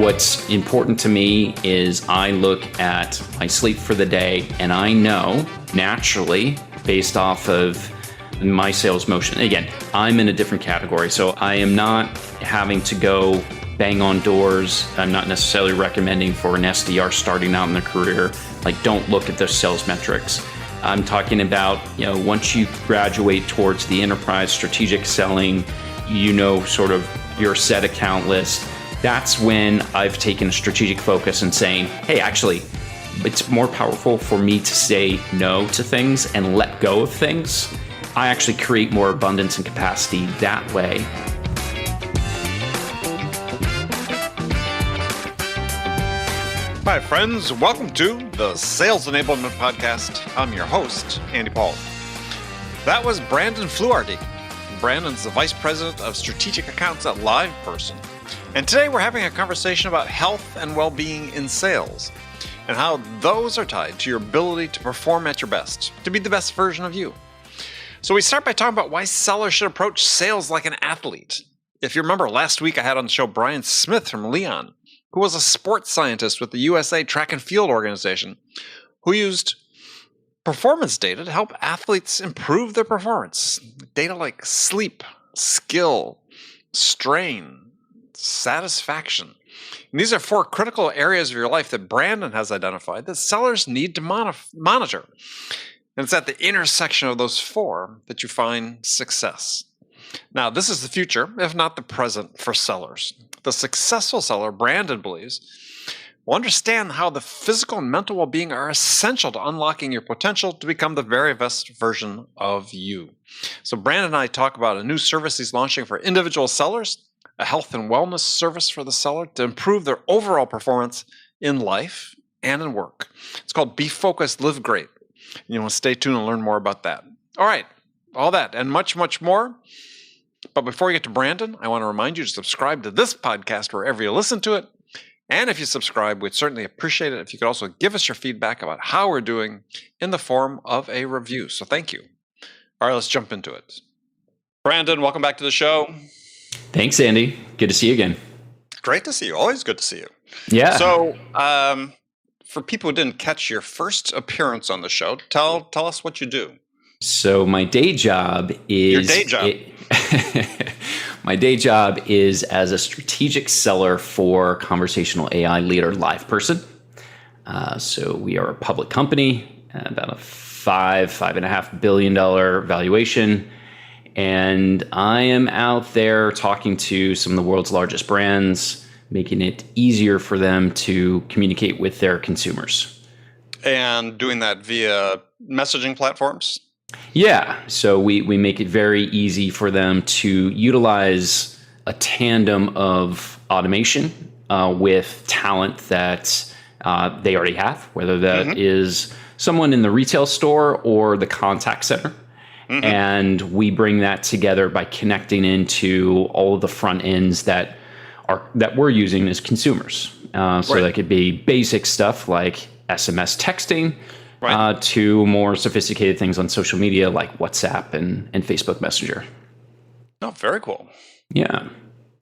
What's important to me is I look at my sleep for the day, and I know naturally, based off of my sales motion. Again, I'm in a different category, so I am not having to go bang on doors. I'm not necessarily recommending for an SDR starting out in their career, like, don't look at those sales metrics. I'm talking about, once you graduate towards the enterprise strategic selling, sort of your set account list. That's when I've taken a strategic focus and saying, hey, actually, it's more powerful for me to say no to things and let go of things. I actually create more abundance and capacity that way. Hi, friends. Welcome to the Sales Enablement Podcast. I'm your host, Andy Paul. That was Brandon Fluharty. Brandon's the Vice President of Strategic Accounts at LivePerson. And today we're having a conversation about health and well-being in sales and how those are tied to your ability to perform at your best, to be the best version of you. So we start by talking about why sellers should approach sales like an athlete. If you remember, last week I had on the show Brian Smith from Leon, who was a sports scientist with the USA Track and Field Organization, who used performance data to help athletes improve their performance. Data like sleep, skill, strain, satisfaction. And these are 4 critical areas of your life that Brandon has identified that sellers need to monitor. And it's at the intersection of those 4 that you find success. Now, this is the future, if not the present, for sellers. The successful seller, Brandon believes, will understand how the physical and mental well-being are essential to unlocking your potential to become the very best version of you. So Brandon and I talk about a new service he's launching for individual sellers, a health and wellness service for the seller to improve their overall performance in life and in work. It's called Be Focused, Live Great. You want to stay tuned and learn more about that. All right, all that and much, much more. But before we get to Brandon, I want to remind you to subscribe to this podcast wherever you listen to it. And if you subscribe, we'd certainly appreciate it if you could also give us your feedback about how we're doing in the form of a review. So thank you. All right, let's jump into it. Brandon, welcome back to the show. Thanks, Andy. Good to see you again. Great to see you. Always good to see you. Yeah. So for people who didn't catch your first appearance on the show, tell us what you do. So my day job is... Your day job. My day job is as a strategic seller for conversational AI leader LivePerson. So we are a public company, about a $5.5 billion valuation. And I am out there talking to some of the world's largest brands, making it easier for them to communicate with their consumers. And doing that via messaging platforms? Yeah. So we make it very easy for them to utilize a tandem of automation with talent that they already have, whether that is someone in the retail store or the contact center. And we bring that together by connecting into all of the front ends that we're using as consumers. So that could be basic stuff like SMS texting, to more sophisticated things on social media like WhatsApp and Facebook Messenger. Oh, very cool. Yeah.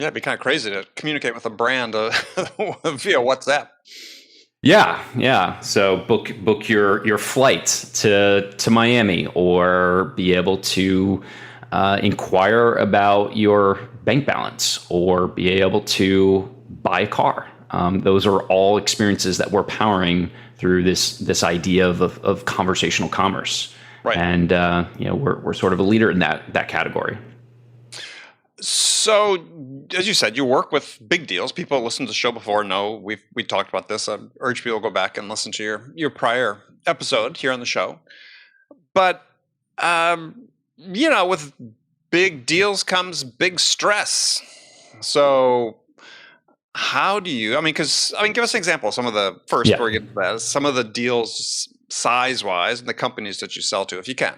Yeah, it'd be kind of crazy to communicate with a brand via WhatsApp. Yeah. So book your flight to Miami, or be able to inquire about your bank balance, or be able to buy a car. Those are all experiences that we're powering through this idea of conversational commerce. Right. And we're sort of a leader in that category. So, as you said, you work with big deals. People who listened to the show before know we talked about this. I urge people to go back and listen to your prior episode here on the show. But with big deals comes big stress. So how do you? Give us an example. Some of the first before we get to that, some of the deals size-wise and the companies that you sell to, if you can.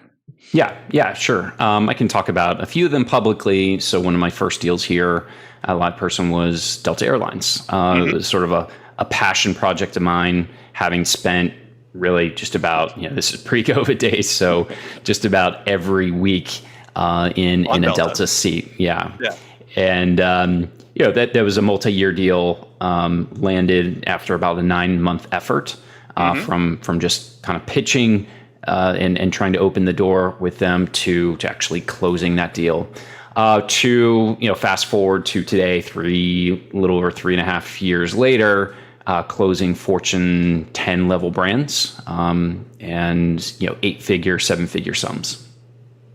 Yeah, sure. I can talk about a few of them publicly. So one of my first deals here at LivePerson was Delta Airlines. It was sort of a passion project of mine, having spent really just about, this is pre-COVID days, so just about every week in a Delta seat. Yeah. And, that was a multi-year deal. landed after about a 9-month effort from just kind of pitching and trying to open the door with them to actually closing that deal. To fast forward to today, a little over 3.5 years later, closing Fortune 10 level brands, and 8-figure, 7-figure sums.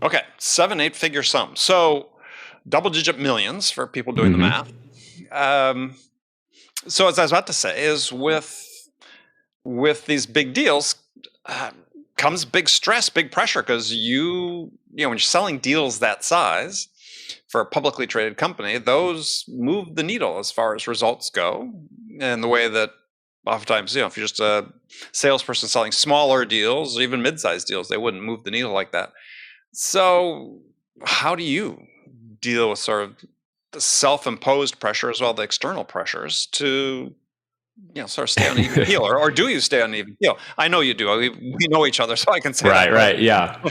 Okay, 7-8-figure sums. So double-digit millions for people doing the math. So as I was about to say, is with these big deals comes big stress, big pressure, because when you're selling deals that size for a publicly traded company, those move the needle as far as results go, and the way that oftentimes, if you're just a salesperson selling smaller deals, even mid-sized deals, they wouldn't move the needle like that. So how do you deal with sort of the self-imposed pressure as well as the external pressures to sort of stay on an even keel, or do you stay on an even keel? I know you do. We know each other, so I can say that. Right. Yeah.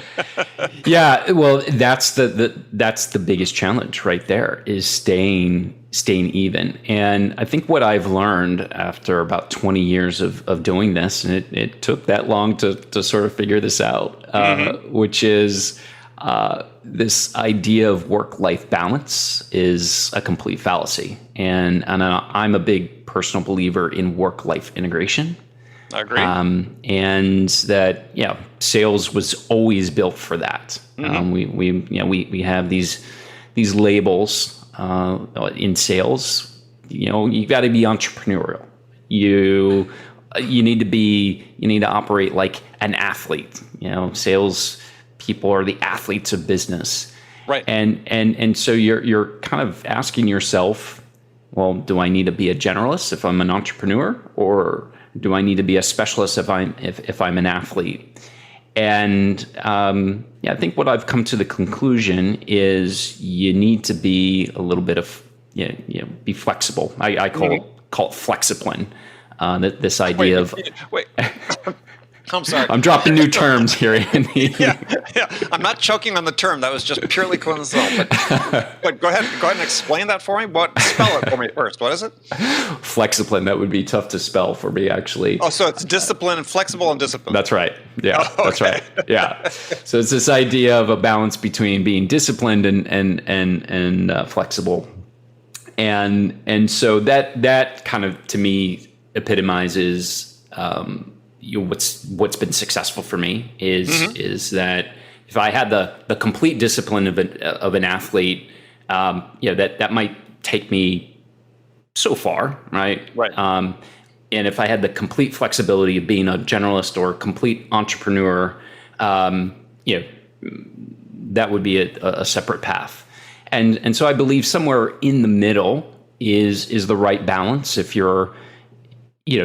Yeah. Well, that's the biggest challenge right there, is staying even. And I think what I've learned after about 20 years of doing this, and it took that long to sort of figure this out, which is this idea of work-life balance is a complete fallacy. And I'm a big personal believer in work-life integration. I agree. And that, sales was always built for that. We have these labels in sales. You got to be entrepreneurial. You need to operate like an athlete. Sales people are the athletes of business. Right. And so you're kind of asking yourself, well, do I need to be a generalist if I'm an entrepreneur, or do I need to be a specialist if I'm an athlete? And I think what I've come to the conclusion is you need to be a little bit of be flexible. I call it flexipline. This idea of wait. I'm sorry. I'm dropping new terms here, Andy. Yeah. I'm not choking on the term. That was just purely coincidental. But go ahead and explain that for me. Spell it for me first. What is it? Flexipline. That would be tough to spell for me, actually. Oh, so it's discipline and flexible and discipline. That's right. Yeah, that's right. Yeah. So it's this idea of a balance between being disciplined and flexible, and so that kind of, to me, epitomizes. What's been successful for me is that if I had the complete discipline of an athlete, that might take me so far, right? Right. And if I had the complete flexibility of being a generalist or a complete entrepreneur, that would be a separate path. And so I believe somewhere in the middle is the right balance. If you're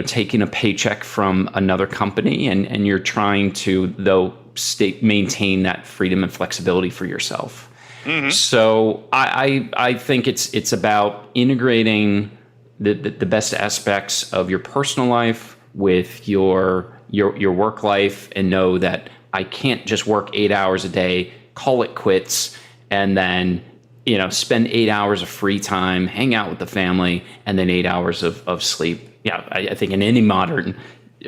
taking a paycheck from another company and you're trying to, though, maintain that freedom and flexibility for yourself. So I think it's about integrating the best aspects of your personal life with your work life, and know that I can't just work 8 hours a day, call it quits, and then spend 8 hours of free time, hang out with the family, and then 8 hours of sleep. Yeah, I think in any modern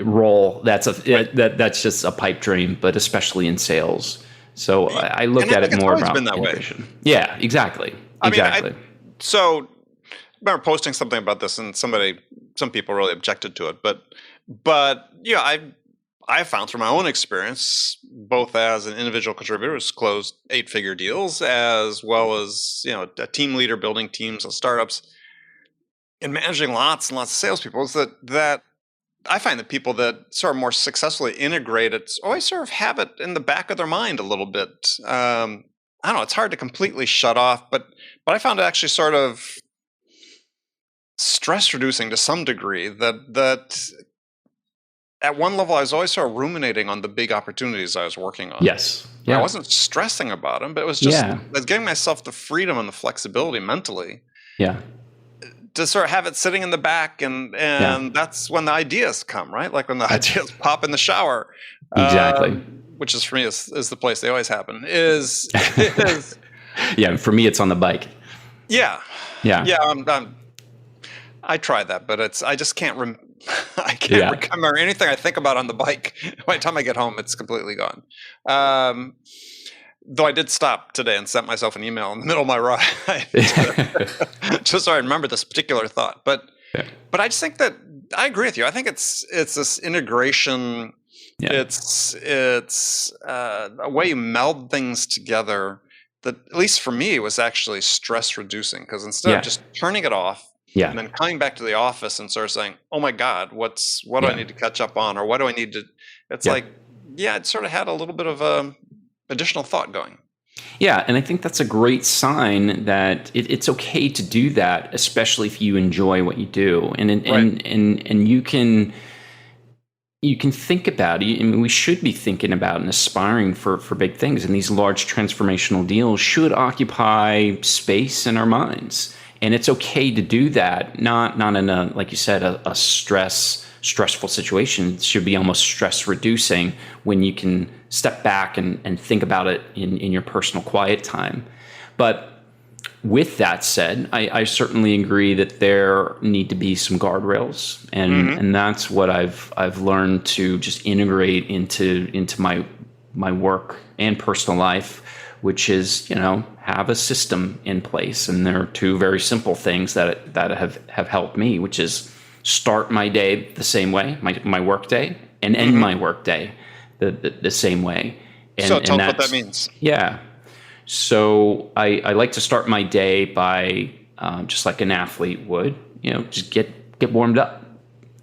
role, that's just a pipe dream, but especially in sales. So I look at it more about innovation. Yeah, exactly. So I remember posting something about this, and some people really objected to it, but I found through my own experience, both as an individual contributor who's closed 8-figure deals, as well as a team leader building teams and startups, and managing lots and lots of salespeople, is that I find that people that sort of more successfully integrate it always sort of have it in the back of their mind a little bit. I don't know, it's hard to completely shut off, but I found it actually sort of stress reducing to some degree, that at one level I was always sort of ruminating on the big opportunities I was working on. Yes. Yeah. I wasn't stressing about them, but it was just I was giving myself the freedom and the flexibility mentally. Yeah. To sort of have it sitting in the back, and that's when the ideas come, right? Like when the ideas pop in the shower. Exactly. Which is, for me, is the place they always happen. Is yeah, for me it's on the bike. Yeah. Yeah. Yeah. I try that, but I just can't I can't Yeah. remember anything I think about on the bike. By the time I get home, it's completely gone. Though I did stop today and sent myself an email in the middle of my ride, just so I remember this particular thought. But I just think that I agree with you. I think it's this integration. Yeah. It's a way you meld things together that, at least for me, was actually stress reducing, because instead of just turning it off and then coming back to the office and sort of saying, "Oh my God, what do I need to catch up on, or what do I need to?" It's like, it sort of had a little bit of additional thought going. Yeah, and I think that's a great sign that it's okay to do that, especially if you enjoy what you do, and you can think about it. I mean, we should be thinking about and aspiring for big things, and these large transformational deals should occupy space in our minds, and it's okay to do that. Not in a, like you said, a stressful situation. It should be almost stress reducing when you can step back and think about it in your personal quiet time. But with that said, I certainly agree that there need to be some guardrails, and that's what I've learned to just integrate into my work and personal life, which is, have a system in place. And there are two very simple things that have helped me, which is start my day the same way, my work day, and end my work day the same way. And, so tell us what that means. Yeah. So I like to start my day by just like an athlete would, just get warmed up,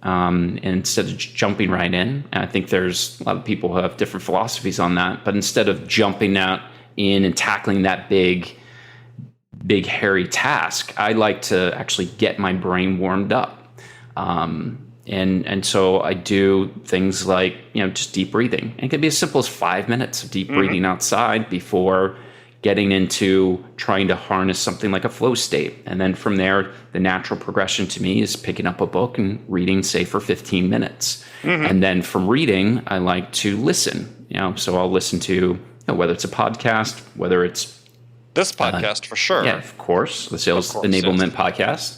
and instead of jumping right in. And I think there's a lot of people who have different philosophies on that. But instead of jumping out in and tackling that big hairy task, I like to actually get my brain warmed up. And so I do things like, just deep breathing. And it can be as simple as 5 minutes of deep breathing outside before getting into trying to harness something like a flow state. And then from there, the natural progression to me is picking up a book and reading, say, for 15 minutes. And then from reading, I like to listen, so I'll listen to, whether it's a podcast, whether it's this podcast for sure. Yeah, of course, the Sales Enablement Podcast.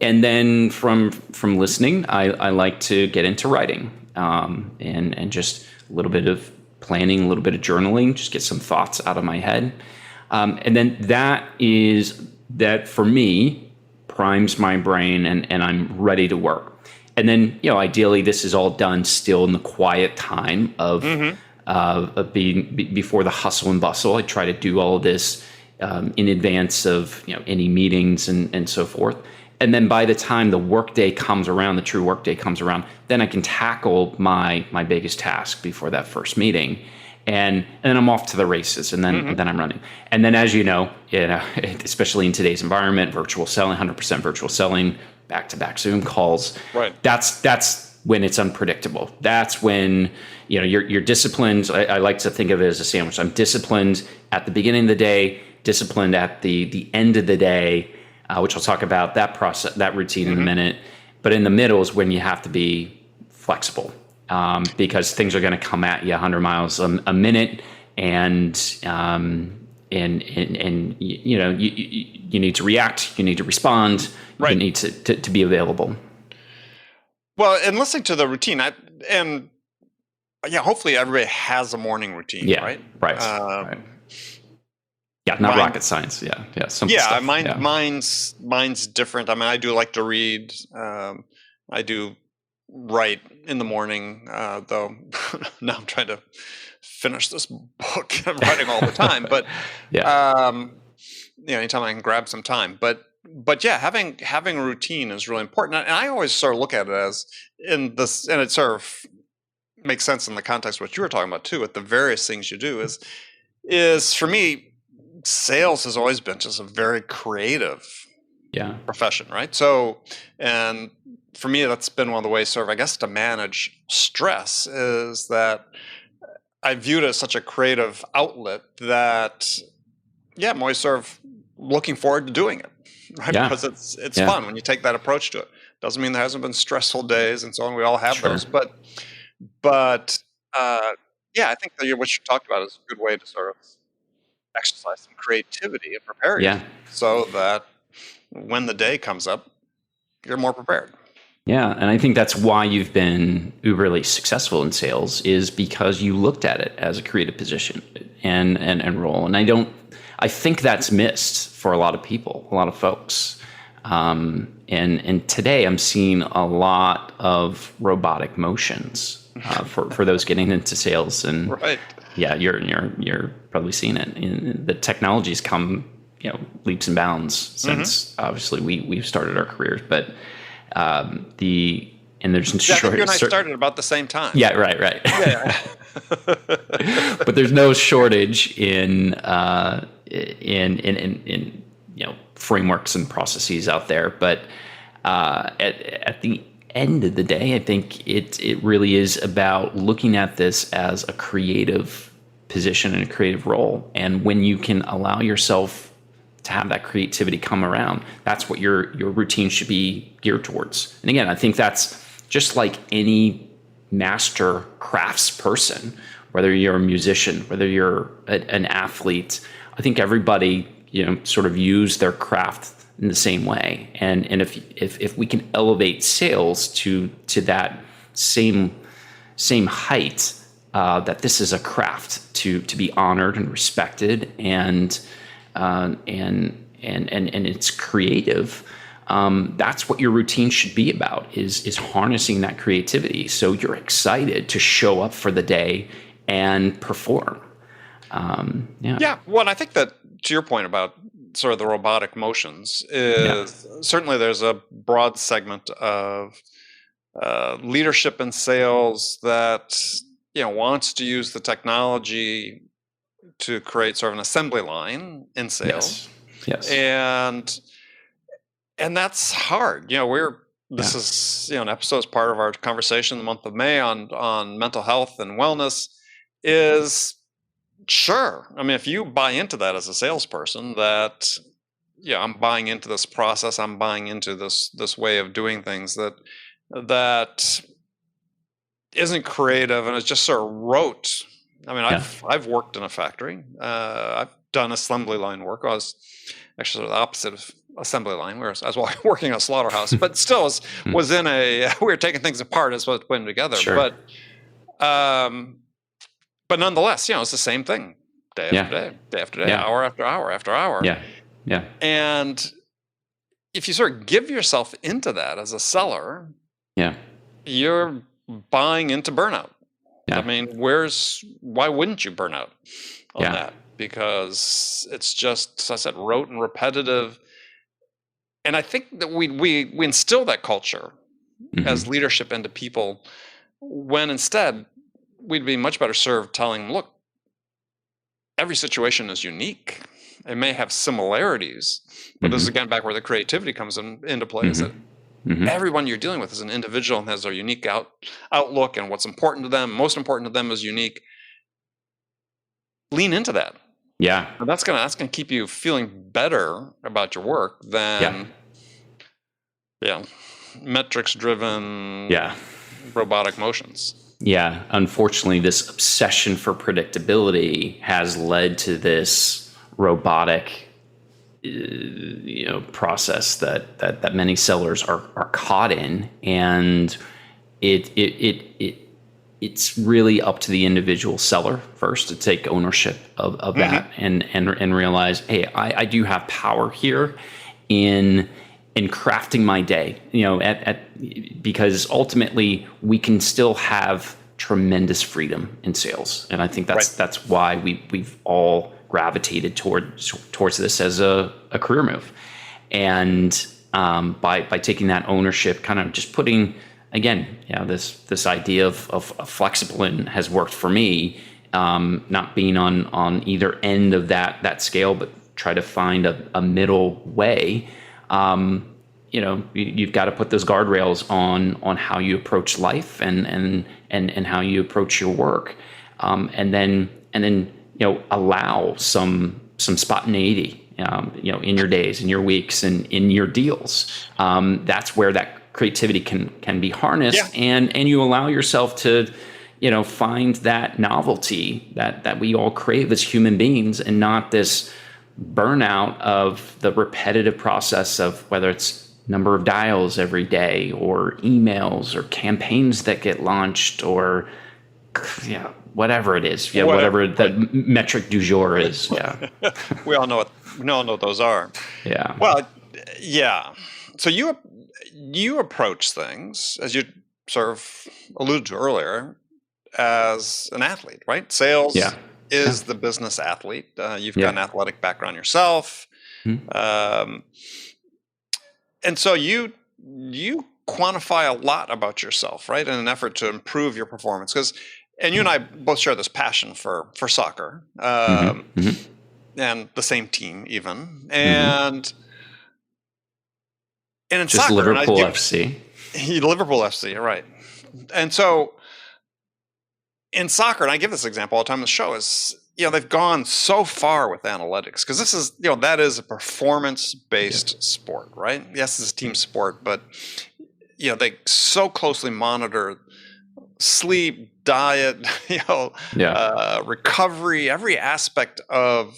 And then from listening, I like to get into writing, and just a little bit of planning, a little bit of journaling, just get some thoughts out of my head. And then that for me primes my brain, and I'm ready to work. And then, ideally this is all done still in the quiet time of being before the hustle and bustle. I try to do all of this in advance of, any meetings and so forth. And then by the time the workday comes around, the true workday comes around, then I can tackle my biggest task before that first meeting, and then I'm off to the races, and then I'm running. And then, as you know, especially in today's environment, virtual selling, 100% virtual selling, back-to-back Zoom calls. Right. That's when it's unpredictable. That's when you're disciplined. I like to think of it as a sandwich. I'm disciplined at the beginning of the day, disciplined at the end of the day. Which I'll talk about that process, that routine in a minute. But in the middle is when you have to be flexible, because things are going to come at you 100 miles a minute, and you need to react, you need to respond, you need to be available. Well, and listening to the routine, hopefully everybody has a morning routine, right? Right. Yeah, not rocket science. Yeah. Simple stuff. Mine's different. I mean, I do like to read. I do write in the morning, though. Now I'm trying to finish this book. I'm writing all the time, but anytime I can grab some time. But yeah, having a routine is really important. And I always sort of look at it as and it sort of makes sense in the context of what you were talking about too, with the various things you do. Is for me, sales has always been just a very creative profession, right? So, and for me, that's been one of the ways sort of, I guess, to manage stress, is that I viewed it as such a creative outlet that, I'm always sort of looking forward to doing it, right? Because it's fun when you take that approach to it. Doesn't mean there hasn't been stressful days and so on. We all have those, but I think that what you talked about is a good way to sort of exercise some creativity and prepare you so that when the day comes up, you're more prepared. Yeah, and I think that's why you've been uberly successful in sales, is because you looked at it as a creative position and role. And I think that's missed for a lot of people, a lot of folks. And today I'm seeing a lot of robotic motions for those getting into sales. And Right. yeah, you're probably seeing it. The technology's come, leaps and bounds since obviously we've started our careers, but there's I think you and I started about the same time. Yeah, right. Yeah. But there's no shortage in frameworks and processes out there. But at the end of the day, I think it really is about looking at this as a creative position and a creative role. And when you can allow yourself to have that creativity come around, that's what your routine should be geared towards. And again, I think that's just like any master crafts person, whether you're a musician, whether you're an athlete. I think everybody, sort of use their craft in the same way. And if we can elevate sales to that same height, that this is a craft to be honored and respected, and it's creative. That's what your routine should be about, is harnessing that creativity. So you're excited to show up for the day and perform. Yeah. Well, I think that, to your point about sort of the robotic motions, is certainly there's a broad segment of leadership in sales that wants to use the technology to create sort of an assembly line in sales. Yes. And that's hard. This is an episode as part of our conversation in the month of May on mental health and wellness. Is sure. I mean, if you buy into that as a salesperson, that I'm buying into this process, I'm buying into this way of doing things that isn't creative and is just sort of rote. I mean, I've worked in a factory. I've done assembly line work. I was actually sort of the opposite of assembly line, whereas I was working in a slaughterhouse, but still was in we were taking things apart as well as putting them together. Sure. But nonetheless, it's the same thing day after day, hour after hour after hour. Yeah. And if you sort of give yourself into that as a seller, you're buying into burnout. Yeah. I mean, why wouldn't you burn out on that? Because it's just, as I said, rote and repetitive. And I think that we instill that culture as leadership into people, when instead we'd be much better served telling them, look, every situation is unique. It may have similarities, but this is again back where the creativity comes into play. Is that everyone you're dealing with is an individual and has their unique outlook, and what's important to them, most important to them, is unique. Lean into that. Yeah. And that's gonna keep you feeling better about your work than metrics driven robotic motions. Yeah, unfortunately, this obsession for predictability has led to this robotic, process that many sellers are caught in, and it's really up to the individual seller first to take ownership of that and realize, hey, I do have power here in crafting my day, because ultimately we can still have tremendous freedom in sales. And I think that's why we've all gravitated towards this as a career move. And by taking that ownership, kind of just putting, again, this idea of flexible and has worked for me, not being on either end of that scale, but try to find a middle way. You've got to put those guardrails on how you approach life and how you approach your work, and then allow some spontaneity, in your days, in your weeks, and in your deals. That's where that creativity can be harnessed, and you allow yourself to find that novelty that we all crave as human beings, and not this burnout of the repetitive process of whether it's number of dials every day, or emails, or campaigns that get launched, or whatever it is, whatever the metric du jour is. Yeah, we all know what those are. Yeah. Well, yeah. So you approach things, as you sort of alluded to earlier, as an athlete, right? Sales is the business athlete. You've got an athletic background yourself. Mm-hmm. And so you quantify a lot about yourself, right, in an effort to improve your performance. And you and I both share this passion for soccer, and the same team even. And in just soccer, Liverpool FC. Liverpool FC, right. And so in soccer, and I give this example all the time on the show, is they've gone so far with analytics, because this is that is a performance-based sport, right? Yes, it's a team sport, but they so closely monitor sleep, diet, recovery, every aspect of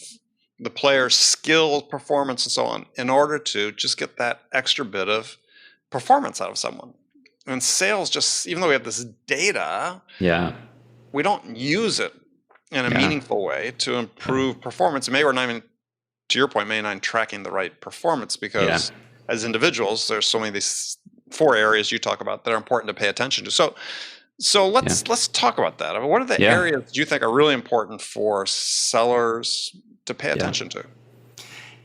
the player's skill, performance, and so on, in order to just get that extra bit of performance out of someone. And sales, just even though we have this data, we don't use it in a meaningful way to improve performance. Maybe we're not even, to your point, not tracking the right performance, because as individuals, there's so many of these 4 areas you talk about that are important to pay attention to. So let's talk about that. I mean, what are the areas you think are really important for sellers to pay attention to?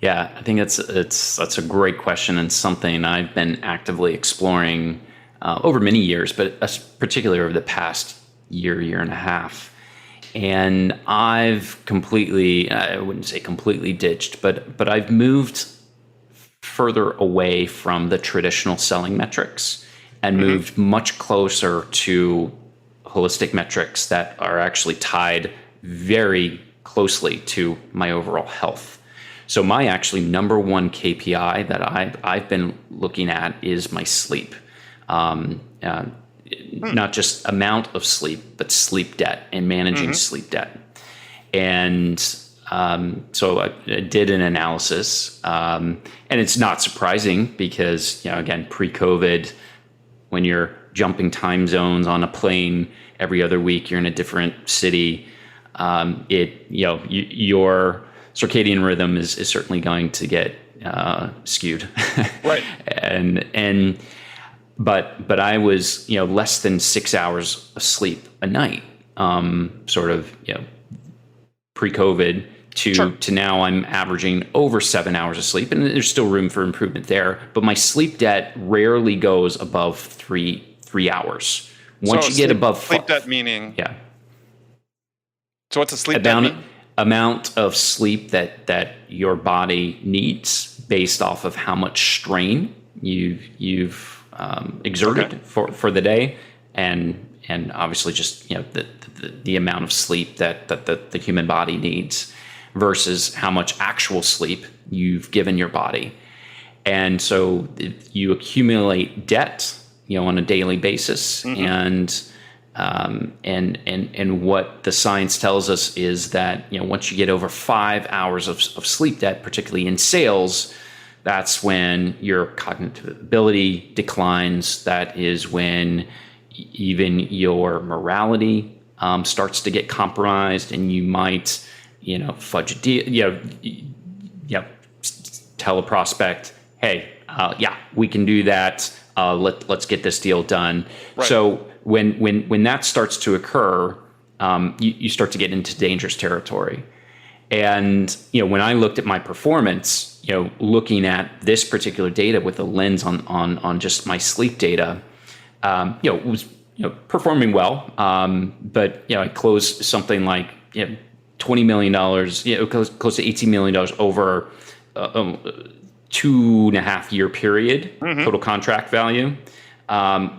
Yeah, I think that's a great question, and something I've been actively exploring over many years, but particularly over the past year and a half. And I've I wouldn't say completely ditched, but I've moved further away from the traditional selling metrics and moved much closer to holistic metrics that are actually tied very closely to my overall health. So my actually number one KPI that I've been looking at is my sleep. Not just amount of sleep, but sleep debt and managing sleep debt. And so I did an analysis, and it's not surprising because, again, pre-COVID, when you're jumping time zones on a plane every other week, you're in a different city, your circadian rhythm is certainly going to get skewed. Right. But I was, less than 6 hours of sleep a night, pre-COVID to now I'm averaging over 7 hours of sleep, and there's still room for improvement there. But my sleep debt rarely goes above three hours. Once you get above sleep debt, meaning So what's a sleep debt? Amount of sleep that your body needs based off of how much strain you've exerted for the day, and obviously just the amount of sleep that the human body needs versus how much actual sleep you've given your body. And so you accumulate debt on a daily basis, and what the science tells us is that once you get over 5 hours of sleep debt, particularly in sales, that's when your cognitive ability declines. That is when even your morality starts to get compromised, and you might, fudge a deal. Tell a prospect, "Hey, we can do that. Let's get this deal done." Right. So when that starts to occur, you start to get into dangerous territory. And when I looked at my performance, looking at this particular data with a lens on just my sleep data, it was performing well. But I closed something like $20 million, close to $18 million over 2.5 year period, total contract value,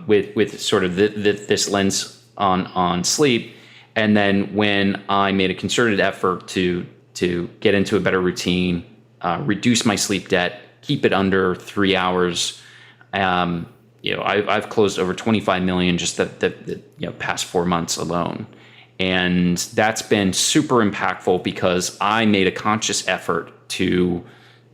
with sort of this lens on sleep. And then when I made a concerted effort to get into a better routine, reduce my sleep debt, keep it under 3 hours, I've closed over 25 million just the past 4 months alone. And that's been super impactful because I made a conscious effort to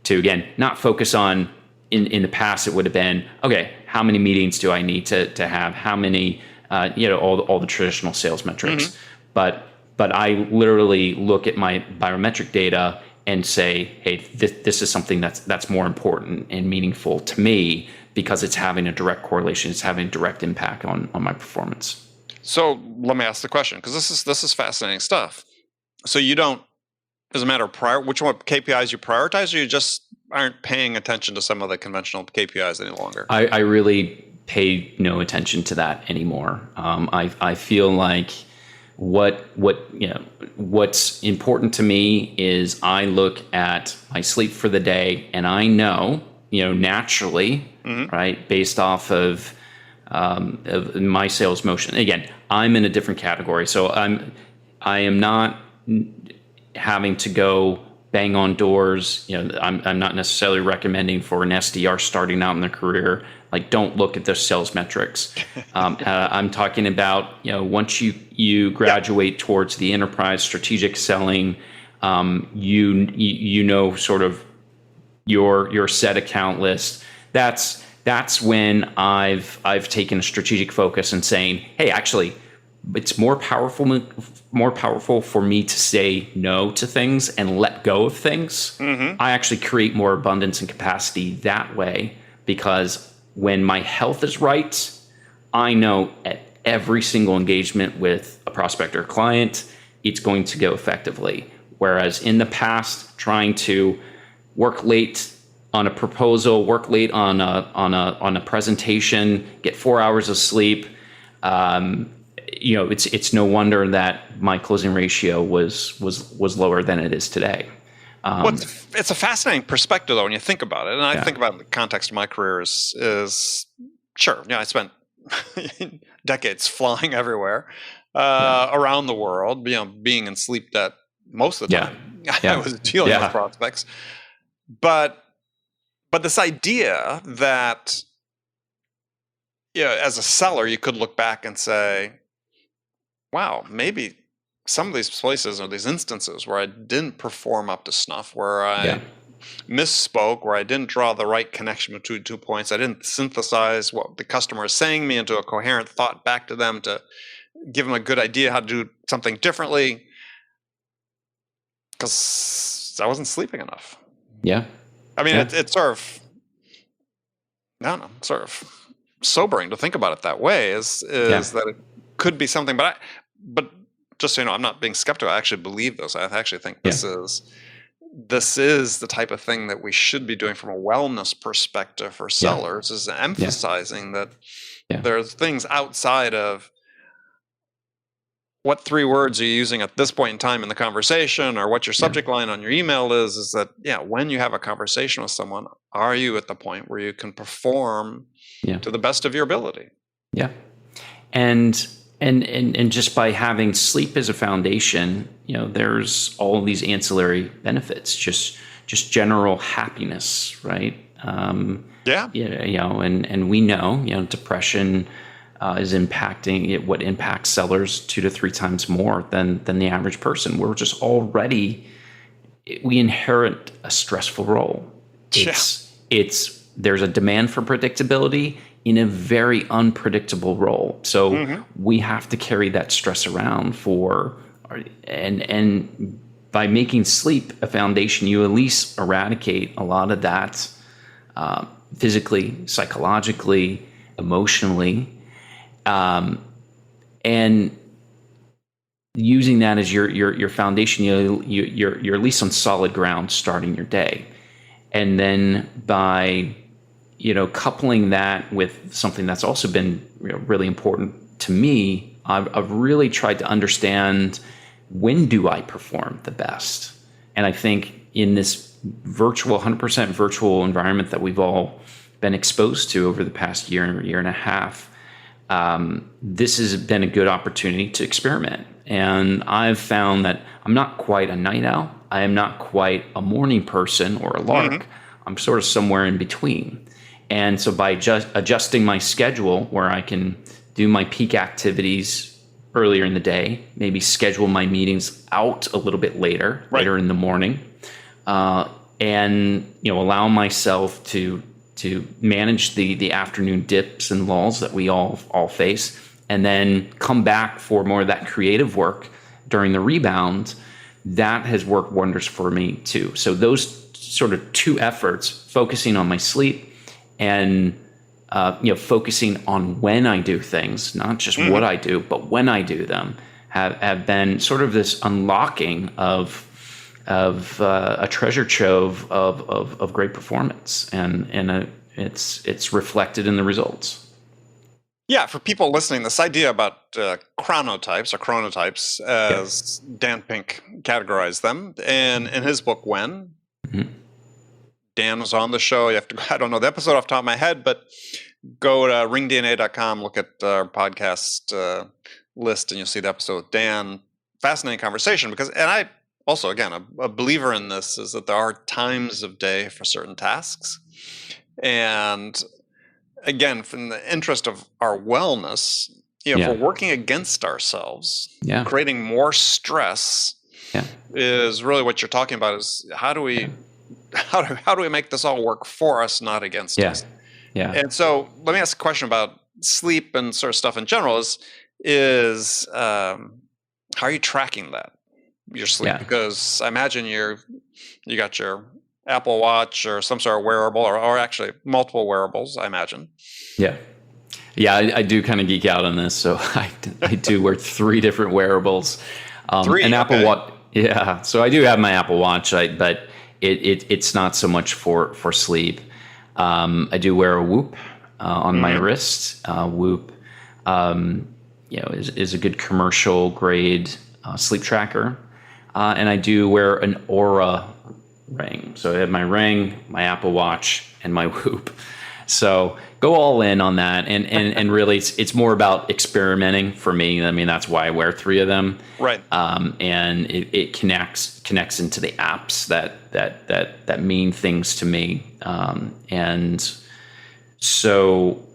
again, not focus on in the past, it would have been, okay, how many meetings do I need to have? How many, all the traditional sales metrics. Mm-hmm. But I literally look at my biometric data and say, hey, this is something that's more important and meaningful to me because it's having a direct correlation. It's having a direct impact on my performance. So let me ask the question, because this is fascinating stuff. So you don't, as a matter of which one KPIs you prioritize, or you just aren't paying attention to some of the conventional KPIs any longer? I really pay no attention to that anymore. I feel like what's important to me is I look at my sleep for the day, and I know, naturally, mm-hmm. right, based off of my sales motion. Again, I'm in a different category, so I am not having to go bang on doors. I'm not necessarily recommending for an SDR starting out in their career, like, don't look at their sales metrics. I'm talking about, once you graduate towards the enterprise strategic selling, sort of your set account list. That's when I've taken a strategic focus and saying, hey, actually, it's more powerful for me to say no to things and let go of things. Mm-hmm. I actually create more abundance and capacity that way, because when my health is right, I know at every single engagement with a prospect or client, it's going to go effectively. Whereas in the past, trying to work late on a proposal, work late on a presentation, get 4 hours of sleep, it's no wonder that my closing ratio was lower than it is today. It's a fascinating perspective, though, when you think about it. And I think about it in the context of my career is sure, I spent decades flying everywher around the world, being in sleep that most of the time I was dealing with prospects. But this idea that, as a seller, you could look back and say, wow, maybe some of these places or these instances where I didn't perform up to snuff, where I misspoke, where I didn't draw the right connection between 2 points, I didn't synthesize what the customer is saying me into a coherent thought back to them to give them a good idea how to do something differently, because I wasn't sleeping enough. Yeah. I mean, it's sort of, I don't know, sort of sobering to think about it that way, is that it could be something, but just so you know, I'm not being skeptical. I actually believe this. I actually think this is the type of thing that we should be doing from a wellness perspective for sellers, is emphasizing that there's things outside of what 3 words are you using at this point in time in the conversation, or what your subject line on your email is that, when you have a conversation with someone, are you at the point where you can perform to the best of your ability? Yeah. And just by having sleep as a foundation, there's all these ancillary benefits, just general happiness, right? And we know, depression is impacting what impacts sellers 2 to 3 times more than the average person. We're just we inherit a stressful role. There's a demand for predictability in a very unpredictable role. So we have to carry that stress around and by making sleep a foundation, you at least eradicate a lot of that physically, psychologically, emotionally, and using that as your foundation, you're at least on solid ground starting your day. And then by coupling that with something that's also been really important to me, I've really tried to understand, when do I perform the best? And I think in this 100% virtual environment that we've all been exposed to over the past year and a half, this has been a good opportunity to experiment. And I've found that I'm not quite a night owl. I am not quite a morning person or a lark. I'm sort of somewhere in between. And so by just adjusting my schedule, where I can do my peak activities earlier in the day, maybe schedule my meetings out a little bit later in the morning, and allow myself to to manage the afternoon dips and lulls that we all face, and then come back for more of that creative work during the rebound, that has worked wonders for me too. So those sort of two efforts, focusing on my sleep and focusing on when I do things, not just what I do, but when I do them, have been sort of this unlocking of a treasure trove of great performance, and it's reflected in the results. Yeah, for people listening, this idea about chronotypes, as Dan Pink categorized them, and in his book, When, Dan was on the show. You have to, I don't know the episode off the top of my head, but go to ringdna.com, look at our podcast list, and you'll see the episode with Dan. Fascinating conversation, because, and I also, again, a believer in this, is that there are times of day for certain tasks. And again, from the interest of our wellness, if we're working against ourselves, creating more stress is really what you're talking about, is how do we make this all work for us, not against us? Yeah. And so let me ask a question about sleep and sort of stuff in general is how are you tracking that, your sleep? Because I imagine you got your Apple Watch or some sort of wearable, or actually multiple wearables, I imagine. Yeah, I do kind of geek out on this. So I do wear 3 different wearables. An Apple Watch. Yeah, so I do have my Apple Watch, but it's not so much for sleep. I do wear a Whoop on my wrist. Whoop, is a good commercial grade sleep tracker, and I do wear an Aura ring. So I have my ring, my Apple Watch, and my Whoop. So go all in on that, and really it's more about experimenting for me. I mean, that's why I wear 3 of them. Right. And it connects into the apps that mean things to me. And so.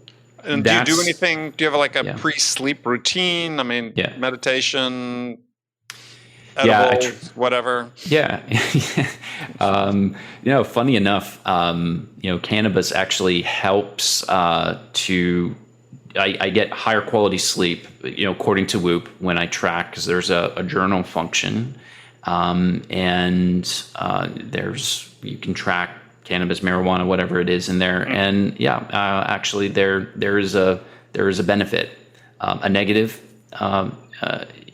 And do you do anything? Do you have like a pre-sleep routine? I mean, meditation, edibles, whatever. Yeah. Funny enough, cannabis actually helps to. I get higher quality sleep, according to Whoop, when I track, because there's a journal function, and you can track cannabis, marijuana, whatever it is in there, and actually there is a benefit, a negative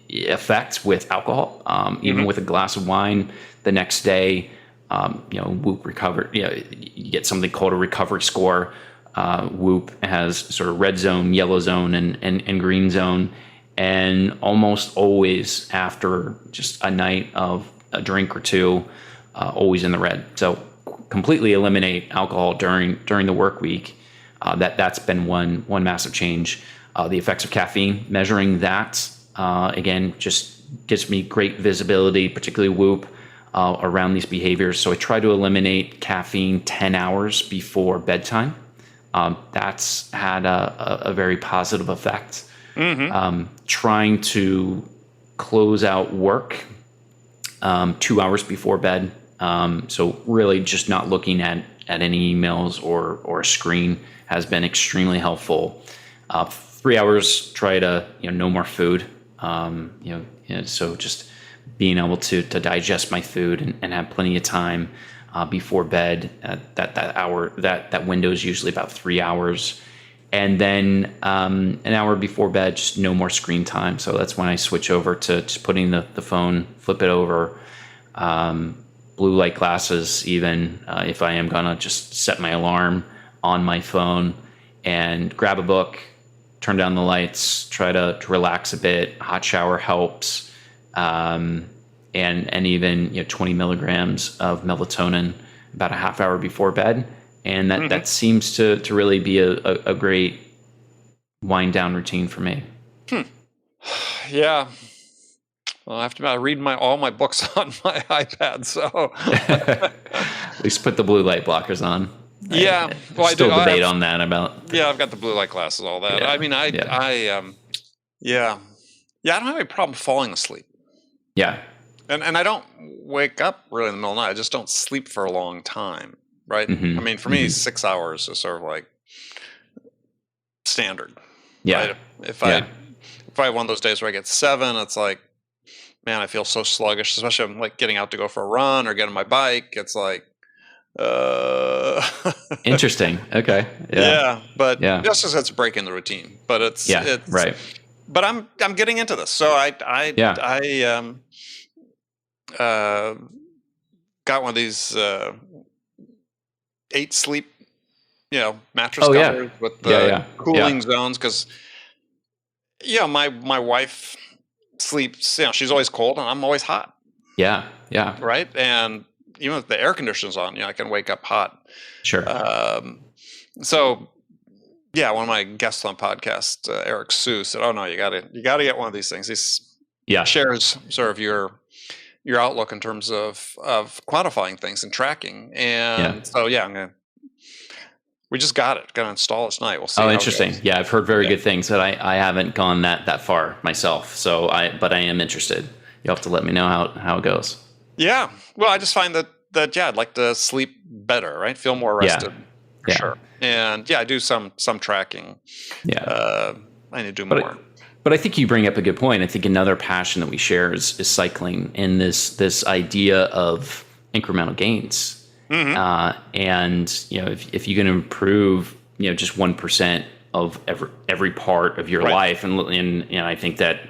effect with alcohol, even with a glass of wine the next day. Whoop recovered. You get something called a recovery score. Whoop has sort of red zone, yellow zone, and green zone, and almost always after just a night of a drink or two, always in the red. So completely eliminate alcohol during the work week. That's been one massive change. The effects of caffeine, measuring that, again, just gives me great visibility, particularly Whoop, around these behaviors. So I try to eliminate caffeine 10 hours before bedtime. That's had a very positive effect. Trying to close out work 2 hours before bed. So really just not looking at any emails or a screen has been extremely helpful. 3 hours, try to, no more food. So just being able to digest my food and have plenty of time before bed. That hour, that window is usually about 3 hours. And then an hour before bed, just no more screen time. So that's when I switch over to just putting the phone, flip it over. Blue light glasses, even if I am gonna just set my alarm on my phone and grab a book, turn down the lights, try to relax a bit. Hot shower helps, and even 20 milligrams of melatonin about a half hour before bed, and that seems to really be a great wind down routine for me. Yeah. Well, I have to read all my books on my iPad, so at least put the blue light blockers on. Yeah, I still debate on that about. Yeah, I've got the blue light glasses, all that. Yeah. I mean, I don't have any problem falling asleep. Yeah, and I don't wake up really in the middle of the night. I just don't sleep for a long time, right? Mm-hmm. I mean, for me, 6 hours is sort of like standard. Yeah. Right? If I have one of those days where I get 7, it's like, man, I feel so sluggish, especially if I'm like getting out to go for a run or get on my bike. It's like, uh, Interesting. Okay. yeah, but Yeah. just as it's breaking the routine. But it's Right. But I'm getting into this, so I uh, got one of these 8 sleep, mattress Oh, yeah. covers with the cooling Yeah. zones, because my wife sleeps. She's always cold and I'm always hot, Yeah. Yeah. right? And even if the air conditioner's on, I can wake up hot. Sure. So yeah, one of my guests on podcast, Eric Sue, said, "Oh no, you gotta get one of these things." He shares sort of your outlook in terms of quantifying things and tracking. And so we just got it. Gonna install it tonight. We'll see. Oh, how interesting. it goes. Yeah, I've heard very good things, but I haven't gone that far myself. So but I am interested. You'll have to let me know how it goes. Yeah. Well, I just find that I'd like to sleep better, right? Feel more rested. Yeah. Sure. And I do some tracking. Yeah. I need to do more. But I think you bring up a good point. I think another passion that we share is cycling, and this idea of incremental gains. Mm-hmm. And if you can improve just 1% of every part of your life, and I think that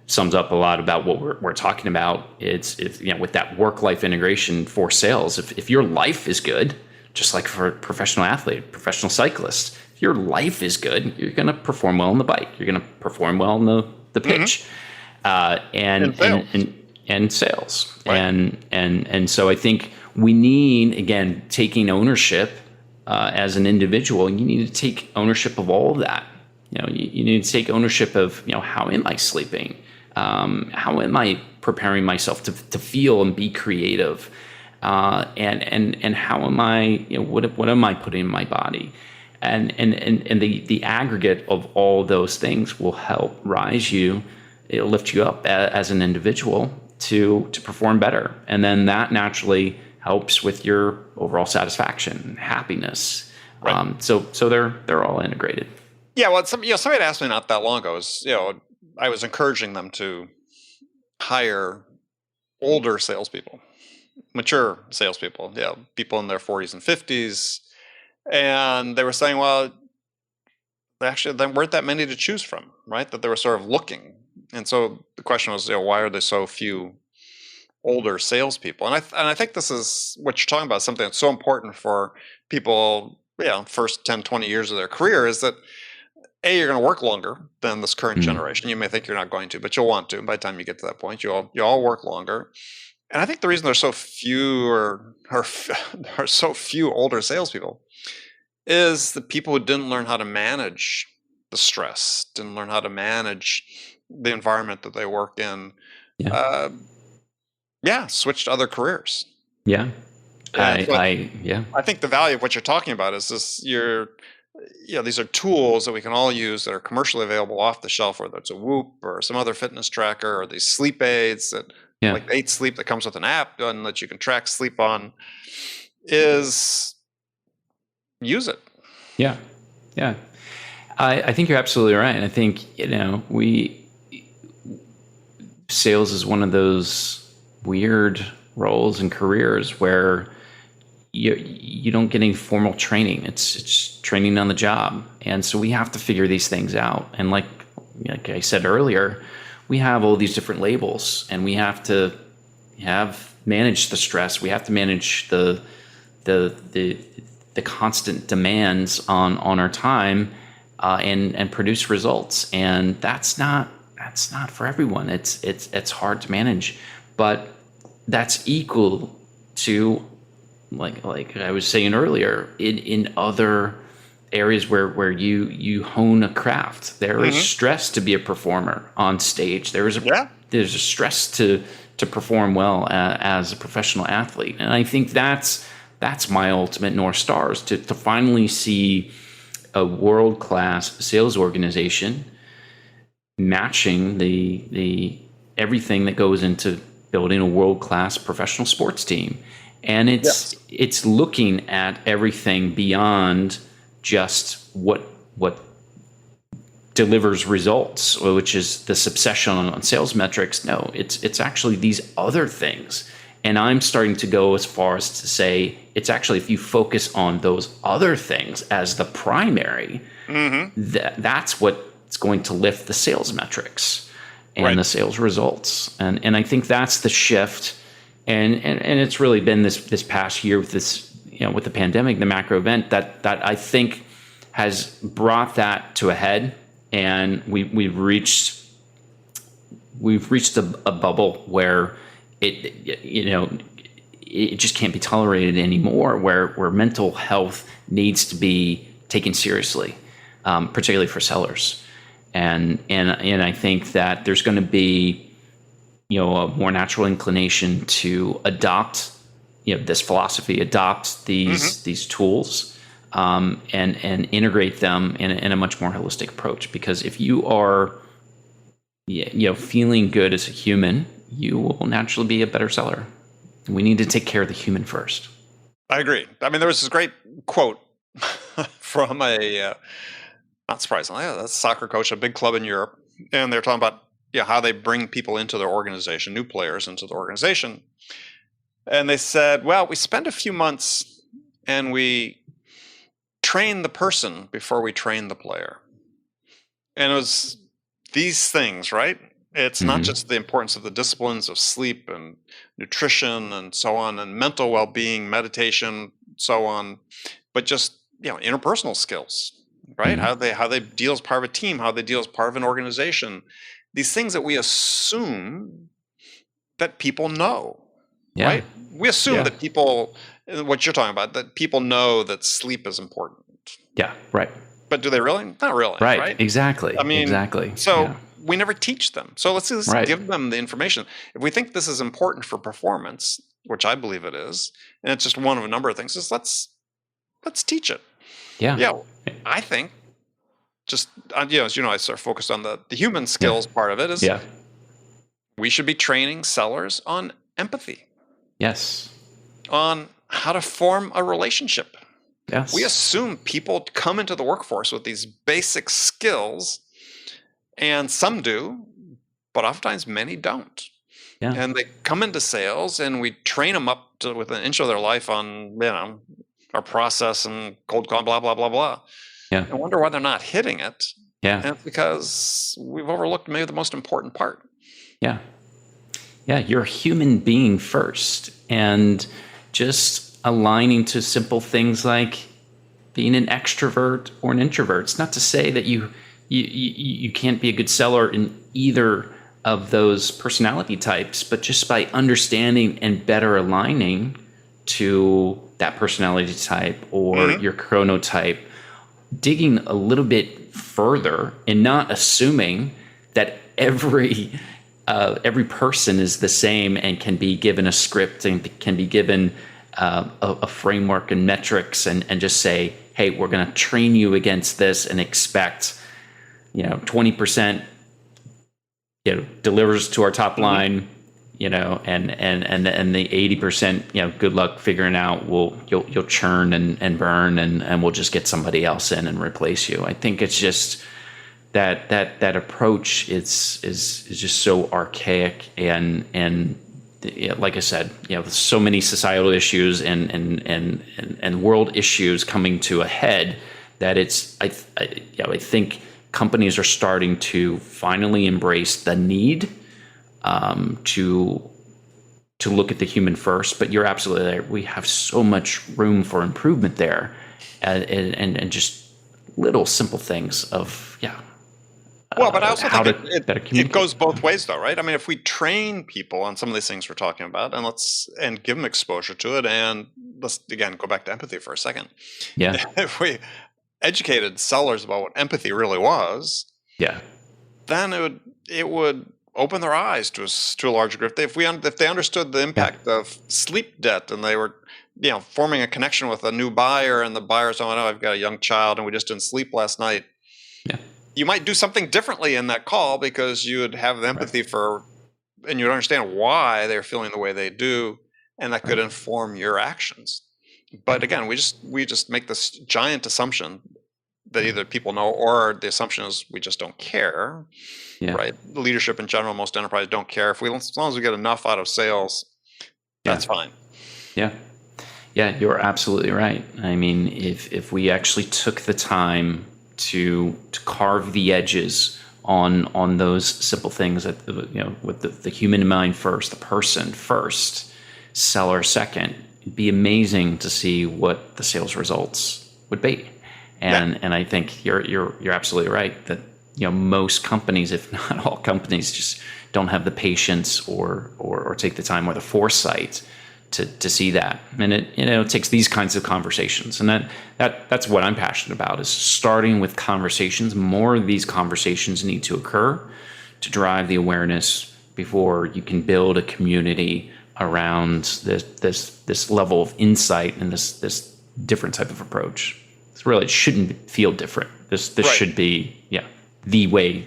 sums up a lot about what we're talking about. It's with that work-life integration for sales. If your life is good, just like for a professional athlete, professional cyclist, if your life is good, you're going to perform well on the bike. You're going to perform well on the pitch, and sales. Right. And so I think we need, again, taking ownership as an individual. You need to take ownership of all of that. You need to take ownership of how am I sleeping? How am I preparing myself to feel and be creative? And how am I? What am I putting in my body? And the aggregate of all those things will help it'll lift you up as an individual to perform better, and then that naturally helps with your overall satisfaction, happiness. Right. So they're all integrated. Yeah. Well, somebody asked me not that long ago. I was encouraging them to hire older salespeople, mature salespeople, people in their 40s and 50s. And they were saying, well, actually, there weren't that many to choose from, right? That they were sort of looking. And so the question was, why are there so few older salespeople? And I think this is what you're talking about, something that's so important for people, first 10, 20 years of their career, is that you're going to work longer than this current generation. You may think you're not going to, but you'll want to. By the time you get to that point, you all work longer. And I think the reason there's so few or so few older salespeople is the people who didn't learn how to manage the stress, didn't learn how to manage the environment that they work in. Switched to other careers. Yeah. I think the value of what you're talking about is this: these are tools that we can all use that are commercially available off the shelf, whether it's a Whoop or some other fitness tracker, or these sleep aids that like 8 Sleep that comes with an app and that you can track sleep on. Use it. Yeah. I think you're absolutely right. And I think, sales is one of those weird roles and careers where you don't get any formal training. It's training on the job. And so we have to figure these things out. And like I said earlier, we have all these different labels, and we have to manage the stress. We have to manage the constant demands on our time, and produce results. And that's not for everyone. It's hard to manage, but that's equal to, like I was saying earlier, in other areas where you hone a craft. There is stress to be a performer on stage. There's a stress to perform well as a professional athlete. And I think that's my ultimate North Star, is to finally see a world-class sales organization matching the everything that goes into building a world-class professional sports team. And it's looking at everything beyond just what delivers results, which is this obsession on sales metrics. No, it's actually these other things. And I'm starting to go as far as to say it's actually, if you focus on those other things as the primary, that's what's going to lift the sales metrics and the sales results. And I think that's the shift. And it's really been this past year with this, with the pandemic, the macro event that I think has brought that to a head. And we've reached a bubble where it just can't be tolerated anymore, where mental health needs to be taken seriously, particularly for sellers. And I think that there's going to be, a more natural inclination to adopt, this philosophy, adopt these tools, and integrate them in a much more holistic approach. Because if you are, feeling good as a human, you will naturally be a better seller. We need to take care of the human first. I agree. I mean, there was this great quote from not surprisingly, a soccer coach, a big club in Europe, and they're talking about how they bring people into their organization, new players into the organization. And they said, well, we spend a few months and we train the person before we train the player. And it was these things, right? It's not just the importance of the disciplines of sleep and nutrition and so on, and mental well-being, meditation, so on, but just interpersonal skills, right? How they deal as part of a team, how they deal as part of an organization. These things that we assume that people know, right? We assume that people, what you're talking about, that people know that sleep is important. Yeah, right. But do they really? Not really, right? Exactly. I mean, exactly. So we never teach them. So let's just give them the information. If we think this is important for performance, which I believe it is, and it's just one of a number of things, just let's teach it. Yeah. I think just, as you know, I sort of focused on the human skills part of it is we should be training sellers on empathy. Yes. On how to form a relationship. Yes. We assume people come into the workforce with these basic skills, and some do, but oftentimes many don't. Yeah. And they come into sales, and we train them up to within an inch of their life on, our process and cold call, blah, blah, blah, blah. Yeah. I wonder why they're not hitting it. Yeah. And it's because we've overlooked maybe the most important part. Yeah. Yeah, you're a human being first. And just aligning to simple things like being an extrovert or an introvert. It's not to say that you can't be a good seller in either of those personality types, but just by understanding and better aligning to that personality type or your chronotype, digging a little bit further and not assuming that every person is the same and can be given a script and can be given a framework and metrics and just say, hey, we're going to train you against this and expect, 20%, delivers to our top line, and the 80%, good luck figuring out you'll churn and burn and we'll just get somebody else in and replace you. I think it's just that approach is just so archaic and like I said, with so many societal issues and world issues coming to a head, that I think companies are starting to finally embrace the need to look at the human first. But you're absolutely right. We have so much room for improvement there, and just little simple things of Well, but I also think it goes both ways, though, right? I mean, if we train people on some of these things we're talking about, and give them exposure to it, and let's again go back to empathy for a second. Yeah. If we educated sellers about what empathy really was, then it would open their eyes to a large degree. If they understood the impact of sleep debt, and they were forming a connection with a new buyer, and the buyer's saying, I've got a young child, and we just didn't sleep last night. Yeah. You might do something differently in that call because you would have empathy and you'd understand why they're feeling the way they do. and that could inform your actions. But again, we just make this giant assumption that either people know, or the assumption is we just don't care. Yeah. Right? Leadership in general, most enterprises don't care. As long as we get enough out of sales, that's fine. Yeah. Yeah, you're absolutely right. I mean, if we actually took the time to carve the edges on those simple things, that with the human mind first, the person first, seller second, it'd be amazing to see what the sales results would be. And I think you're absolutely right that most companies, if not all companies, just don't have the patience or take the time or the foresight to see that. And it takes these kinds of conversations, and that's what I'm passionate about, is starting with conversations. More of these conversations need to occur to drive the awareness before you can build a community around this level of insight and this different type of approach. It shouldn't feel different. This should be the way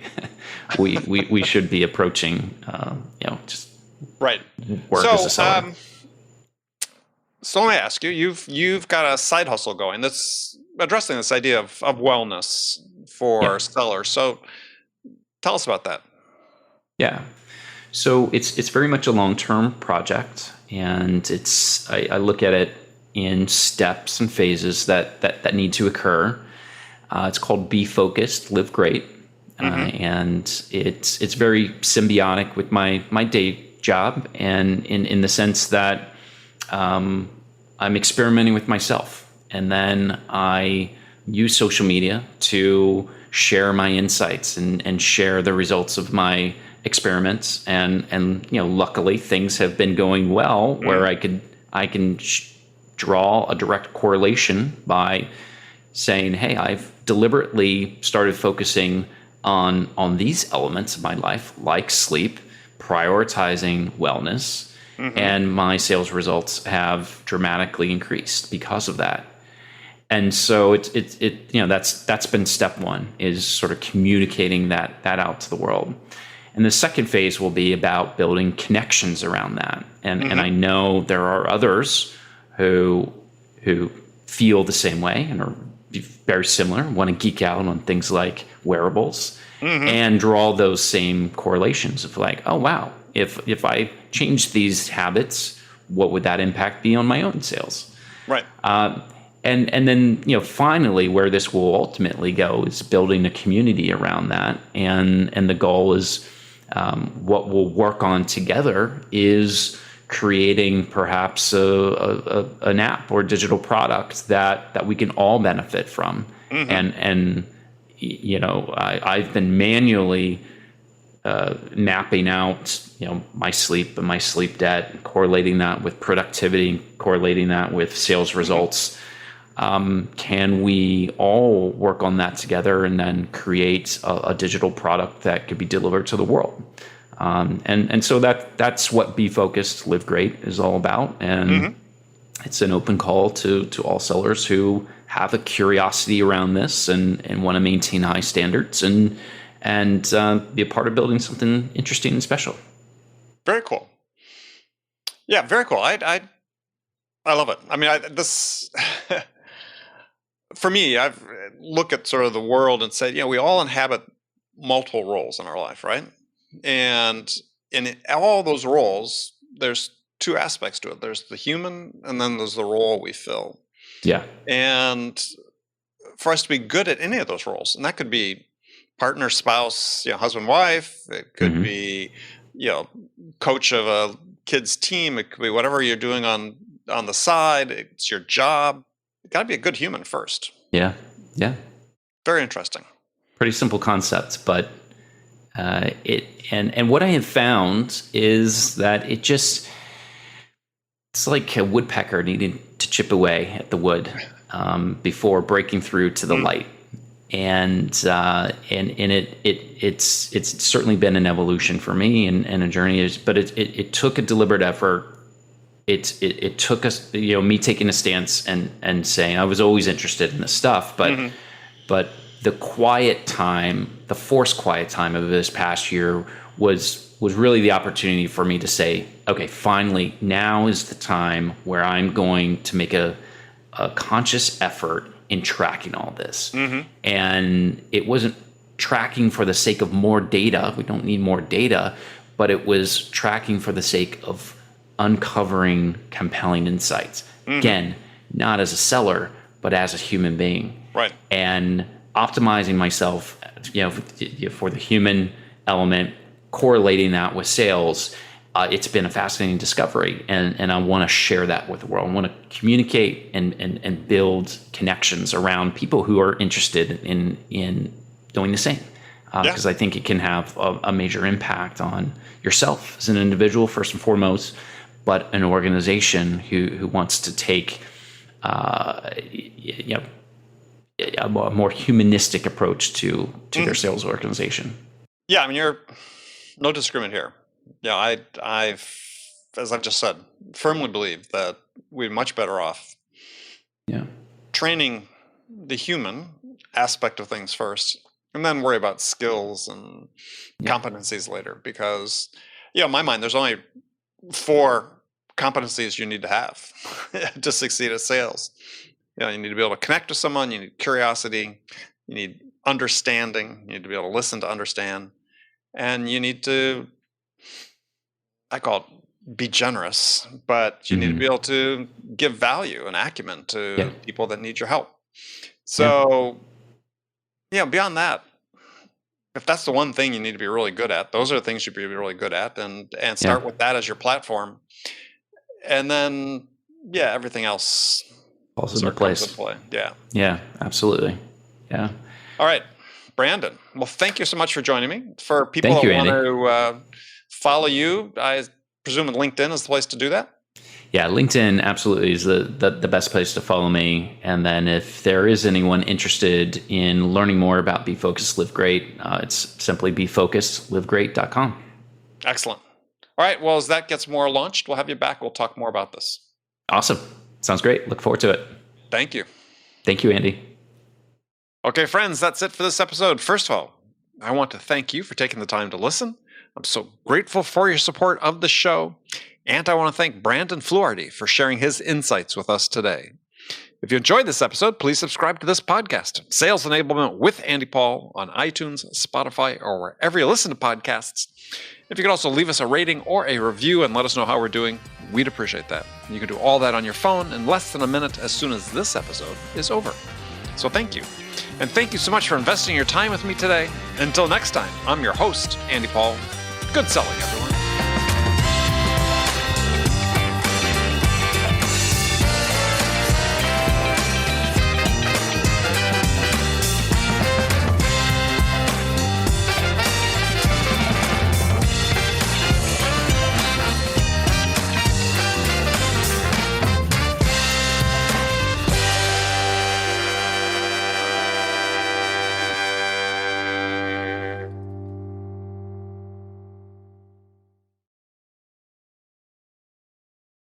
we should be approaching just work as a seller. So let me ask you, you've got a side hustle going that's addressing this idea of wellness for sellers. So tell us about that. Yeah. So it's very much a long-term project, and I look at it in steps and phases that need to occur. It's called Be Focused, Live Great. And it's very symbiotic with my day job, and in the sense that I'm experimenting with myself, and then I use social media to share my insights and share the results of my experiments. And luckily things have been going well, where I can draw a direct correlation by saying, hey, I've deliberately started focusing on these elements of my life, like sleep, prioritizing wellness, and my sales results have dramatically increased because of that. And so that's been step one, is sort of communicating that out to the world. And the second phase will be about building connections around that. And I know there are others who feel the same way and are very similar, want to geek out on things like wearables, and draw those same correlations of like, oh wow, if I change these habits, what would that impact be on my own sales? Right. And then finally, where this will ultimately go is building a community around that, and the goal is what we'll work on together is creating perhaps an app or digital product that we can all benefit from. And I've been manually mapping out my sleep and my sleep debt, correlating that with productivity, correlating that with sales results. Can we all work on that together and then create a digital product that could be delivered to the world? And so that's what Be Focused, Live Great is all about. And it's an open call to all sellers who have a curiosity around this and want to maintain high standards and be a part of building something interesting and special. Very cool. Yeah, very cool. I love it. I mean, this for me, I've look at sort of the world and say, we all inhabit multiple roles in our life, right? And in all those roles, there's two aspects to it. There's the human, and then there's the role we fill. Yeah. And for us to be good at any of those roles, and that could be partner, spouse, husband, wife. It could be, coach of a kid's team. It could be whatever you're doing on the side. It's your job. You got to be a good human first. Yeah. Yeah. Very interesting. Pretty simple concept, but and what I have found is that it's like a woodpecker needing to chip away at the wood before breaking through to the light. And it's certainly been an evolution for me and a journey. But it took a deliberate effort. It took us, me taking a stance and saying I was always interested in this stuff, but the quiet time, the forced quiet time of this past year was was really the opportunity for me to say, okay, finally, now is the time where I'm going to make a conscious effort in tracking all this. And it wasn't tracking for the sake of more data. We don't need more data, but it was tracking for the sake of uncovering compelling insights. Again, not as a seller, but as a human being. Right. And optimizing myself, for the human element, correlating that with sales. It's been a fascinating discovery, and I want to share that with the world. I want to communicate and build connections around people who are interested in doing the same, because I think it can have a major impact on yourself as an individual first and foremost, but an organization who wants to take a more humanistic approach to their sales organization. Yeah, I mean, you're no discriminant here. Yeah, I've, as I've just said, firmly believe that we're much better off training the human aspect of things first, and then worry about skills and competencies later. Because, in my mind, there's only 4 competencies you need to have to succeed at sales. You need to be able to connect with someone. You need curiosity. You need understanding. You need to be able to listen to understand, and you need to, I call it, be generous, but you need to be able to give value and acumen to people that need your help. So, beyond that, if that's the one thing you need to be really good at, those are the things you should be really good at, and start with that as your platform. And then, everything else falls into place. Play. Yeah. Yeah, absolutely. Yeah. All right, Brandon. Well, thank you so much for joining me. For people Thank you, want Andy. to follow you, I presume LinkedIn is the place to do that? Yeah, LinkedIn absolutely is the best place to follow me. And then if there is anyone interested in learning more about Be Focused, Live Great, it's simply befocusedlivegreat.com. Excellent. All right, well, as that gets more launched, we'll have you back. We'll talk more about this. Awesome. Sounds great. Look forward to it. Thank you. Thank you, Andy. Okay, friends, that's it for this episode. First of all, I want to thank you for taking the time to listen. I'm so grateful for your support of the show. And I want to thank Brandon Fluharty for sharing his insights with us today. If you enjoyed this episode, please subscribe to this podcast, Sales Enablement with Andy Paul, on iTunes, Spotify, or wherever you listen to podcasts. If you could also leave us a rating or a review and let us know how we're doing, we'd appreciate that. You can do all that on your phone in less than a minute as soon as this episode is over. So thank you. And thank you so much for investing your time with me today. Until next time, I'm your host, Andy Paul. Good selling, everyone.